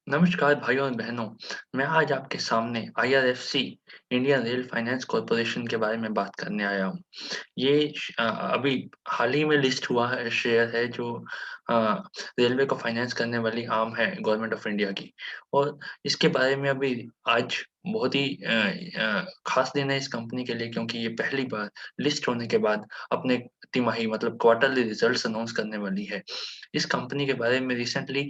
नमस्कार भाइयों और बहनों, मैं आज आपके सामने IRFC Indian rail finance corporation के बारे में बात करने आया हूँ। ये अभी हाल ही में लिस्ट हुआ है शेयर है जो अ, रेलवे को फाइनेंस करने वाली आर्म है गवर्नमेंट ऑफ इंडिया की। और इसके बारे में अभी आज बहुत ही खास दिन है इस कंपनी के लिए, क्योंकि ये पहली बार लिस्ट होने के बाद अपने तिमाही मतलब क्वार्टरली रिजल्ट्स अनाउंस करने वाली है। इस कंपनी के बारे में रिसेंटली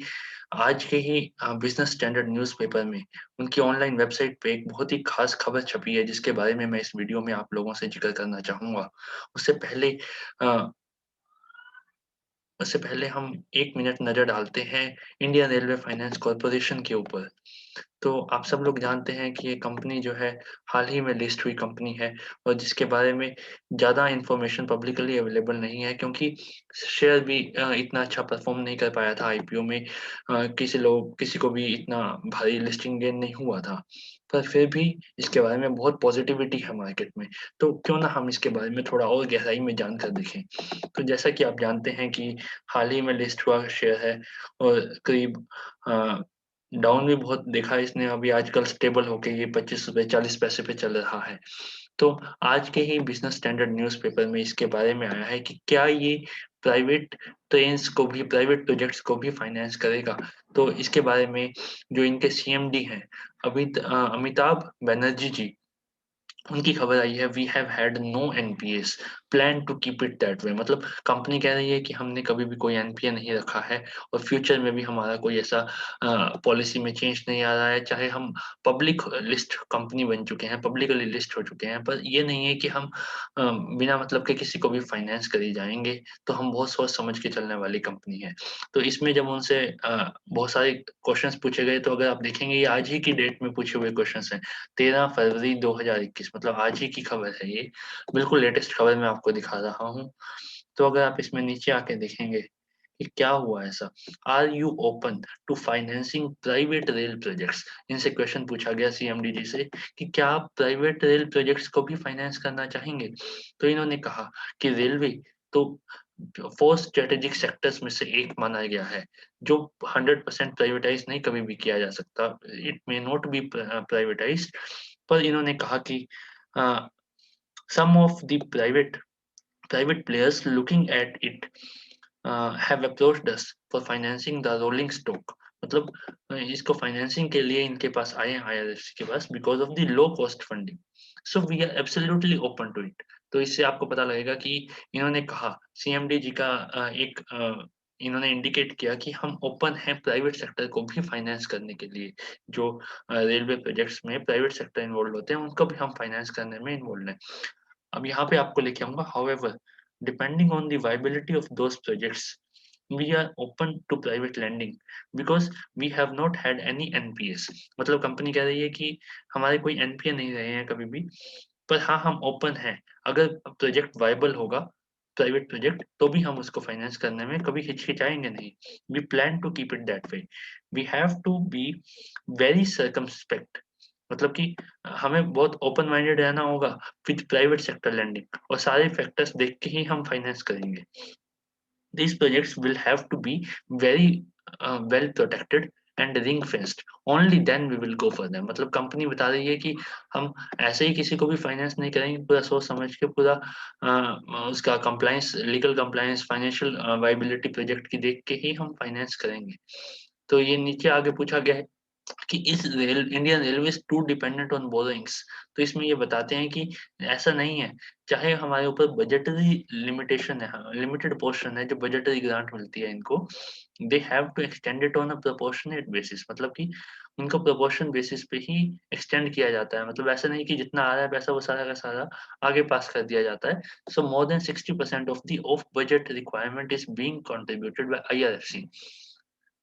आज के ही बिज़नेस स्टैंडर्ड न्यूज़पेपर में उनकी ऑनलाइन वेबसाइट पे एक बहुत ही ख़ास खबर छपी है, जिसके बारे में मैं इस वीडियो में आप लोगों से ज़िक्र करना चाहूँगा। उससे पहले अ, उससे पहले हम 1 मिनट नज़र डालते हैं इंडियन रेलवे फाइनेंस कॉर्पोरेशन के ऊपर। तो आप सब लोग जानते हैं कि ये कंपनी जो है हाल ही में लिस्ट हुई कंपनी है, और जिसके बारे में ज़्यादा इन्फॉर्मेशन पब्लिकली अवेलेबल नहीं है, क्योंकि शेयर भी इतना अच्छा परफ़ॉर्म नहीं कर पाया था आईपीओ में। किसी को भी इतना भारी लिस्टिंग गेन नहीं हुआ था। पर फिर भी इसके बारे में बहुत पॉज़िटिविटी है मार्केट में, तो क्यों ना हम इसके बारे में थोड़ा और गहराई में जानकर देखें। तो जैसा कि आप जानते हैं कि हाल ही में लिस्ट हुआ शेयर है, और करीब अ, डाउन भी बहुत देखा है इसने, अभी आजकल स्टेबल होके ये ₹25 40 पैसे पे चल रहा है। तो आज के ही बिज़नेस स्टैंडर्ड न्यूज़पेपर में इसके बारे में आया है कि क्या ये प्राइवेट ट्रेन्स को भी, प्राइवेट प्रोजेक्ट्स को भी फाइनेंस करेगा? तो इसके बारे में जो इनके सीएमडी हैं, अमिताभ बनर्जी जी, उनकी खबर आई है, we have had no NPS, plan to keep it that way. मतलब कंपनी कह रही है कि हमने कभी भी कोई एनपीए नहीं रखा है, और फ्यूचर में भी हमारा कोई ऐसा पॉलिसी में चेंज नहीं आ रहा है। चाहे हम पब्लिक लिस्ट कंपनी बन चुके हैं, पब्लिकली लिस्ट हो चुके हैं, पर ये नहीं है कि हम बिना मतलब के किसी को भी फाइनेंस करी जाएँगे। तो हम बहुत सोच समझ के चलने वाली कंपनी है। तो इसमें जब उनसे बहुत सारे क्वेश्चन्स पूछे गए, तो अगर आप देखेंगे ये आज ही की डेट में पूछे हुए क्वेश्चन्स हैं। 13 फरवरी 2021, मतलब आज ही की खबर है ये। बिल्कुल लेटेस्ट खबर मैं आपको दिखा रहा हूँ। तो अगर आप इसमें नीचे आके देखेंगे कि क्या हुआ ऐसा? Are you open to financing private rail projects? इनसे क्वेश्चन पूछा गया सीएमडी जी से कि क्या आप प्राइवेट रेल प्रोजेक्ट्स को भी फाइनेंस करना चाहेंगे? तो इन्होंने कहा कि रेलवे तो 4 स्ट्रेटेजिक सेक्टर्स में से एक माना गया है, जो 100% प्राइवेटाइज़ नहीं कभी भी किया जा सकता। It may not be privatised. पर इन्होंने कहा कि uh, some of the private players looking at it have approached us for financing the rolling stock। मतलब इसको फाइनेंसिंग के लिए इनके पास आए हैं आईआरएफसी के पास, because of the low cost funding. So we are absolutely open to it. तो इससे आपको पता लगेगा कि इन्होंने कहा, सीएमडी जी का इन्होंने इंडिकेट किया कि हम ओपन हैं प्राइवेट सेक्टर को भी फाइनेंस करने के लिए। जो रेलवे प्रोजेक्ट्स में प्राइवेट सेक्टर इन्वॉल्व होते हैं, उनको भी हम फाइनेंस करने में इन्वॉल्व हैं। अब यहाँ पे आपको लेके आऊँगा, however depending on the viability of those projects, we are open to private lending because we have not had any NPS. मतलब कंपनी कह रही है कि हमारे कोई एनपीए नहीं रहे हैं कभी भी, पर हाँ, हम ओपन हैं। अगर प्रोजेक्ट वायबल होगा, प्राइवेट प्रोजेक्ट, तो भी हम उसको फाइनेंस करने में कभी हिचकिचाएँगे नहीं। We plan to keep it that way. We have to be very circumspect. मतलब कि हमें बहुत ओपन माइंडेड रहना होगा विथ प्राइवेट सेक्टर लेंडिंग, और सारे फैक्टर्स देख के ही हम फाइनेंस करेंगे। These projects will have to be very well protected and ring fenced, only then we will go for them। मतलब कंपनी बता रही है कि हम ऐसे ही किसी को भी फाइनेंस नहीं करेंगे, पूरा सोच समझ के, पूरा उसका compliance, legal compliance, financial viability project की देख के ही हम फाइनेंस करेंगे। तो ये नीचे आगे पूछा गया है कि इस Indian Railways too dependent on borrowings. तो इसमें ये बताते हैं कि ऐसा नहीं है, चाहे हमारे ऊपर बजटरी लिमिटेशन है, लिमिटेड पोर्शन है जो बजटरी ग्रांट मिलती है इनको, they have to extend it on a proportionate basis. मतलब कि उनको प्रोपोर्शन बेसिस पे ही एक्सटेंड किया जाता है। मतलब ऐसा नहीं कि जितना आ रहा है पैसा वो सारा का सारा आगे पास कर दिया जाता है। So more than 60% of the of budget requirement is being contributed by IRFC.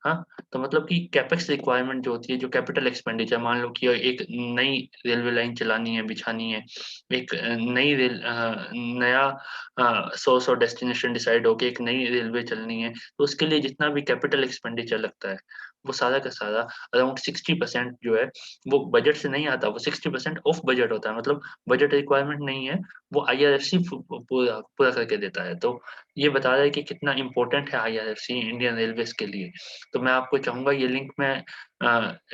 हाँ, तो मतलब कि कैपेक्स रिक्वायरमेंट जो होती है, जो कैपिटल एक्सपेंडिचर, मान लो कि एक नई रेलवे लाइन चलानी है, बिछानी है, एक नया सोर्स और डेस्टिनेशन डिसाइड हो के एक नई रेलवे चलनी है, तो उसके लिए जितना भी कैपिटल एक्सपेंडिचर लगता है, वो सारा का सारा अराउंड 60% जो है, वो बजट से नहीं आता, वो 60% ऑफ बजट होता है, मतलब बजट रिक्वायरमेंट नहीं है, वो आईआरएफसी पूरा पूरा करके देता है। तो ये बता रहा है कि कितना इम्पोर्टेंट है आईआरएफसी इंडियन रेलवेज़ के लिए। तो मैं आपको चाहूँगा ये लिंक मैं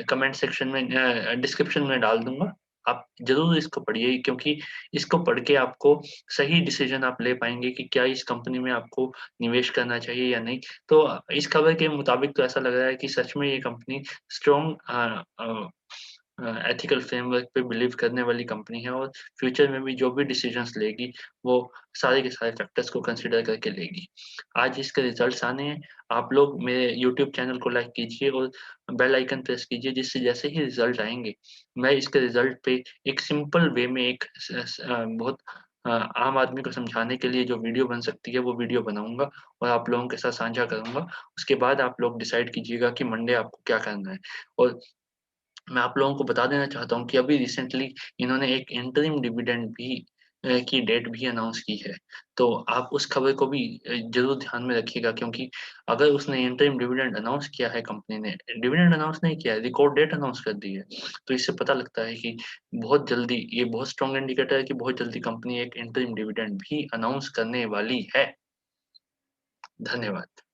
कमेंट सेक्शन में डिस्क्रिप्शन में डाल दूँगा। आप ज़रूर इसको पढ़िए, क्योंकि इसको पढ़ के आपको सही डिसीज़न आप ले पाएँगे कि क्या इस कंपनी में आपको निवेश करना चाहिए या नहीं। तो इस खबर के मुताबिक तो ऐसा लग रहा है कि सच में ये कंपनी स्ट्रॉन्ग एथिकल फ्रेमवर्क पे बिलीव करने वाली कंपनी है, और फ्यूचर में भी जो भी डिसीजंस लेगी, वो सारे के सारे फैक्टर्स को कंसीडर करके लेगी। आज इसके रिजल्ट्स आने हैं, आप लोग मेरे यूट्यूब चैनल को लाइक कीजिए और बेल आइकन प्रेस कीजिए, जिससे जैसे ही रिजल्ट आएँगे, मैं इसके रिजल्ट पे एक सिंपल वे में एक बहुत आम आदमी को समझाने के लिए जो वीडियो बन सकती है, वो वीडियो बनाऊँगा और आप लोगों के साथ साझा करूँगा। उसके बाद आप लोग डिसाइड कीजिएगा कि मंडे आपको क्या करना है। और मैं आप लोगों को बता देना चाहता हूँ कि अभी रिसेंटली इन्होंने एक इंटरिम डिविडेंड भी की डेट भी अनाउंस की है। तो आप उस खबर को भी ज़रूर ध्यान में रखिएगा, क्योंकि अगर उसने इंटरिम डिविडेंड अनाउंस किया है कंपनी ने, डिविडेंड अनाउंस नहीं किया है, रिकॉर्ड डेट अनाउंस कर दी है। तो इससे पता लगता है कि बहुत जल्दी, ये बहुत स्ट्रॉन्ग इंडिकेटर है कि बहुत जल्दी कंपनी एक इंटरिम डिविडेंड भी अनाउंस करने वाली है। धन्यवाद।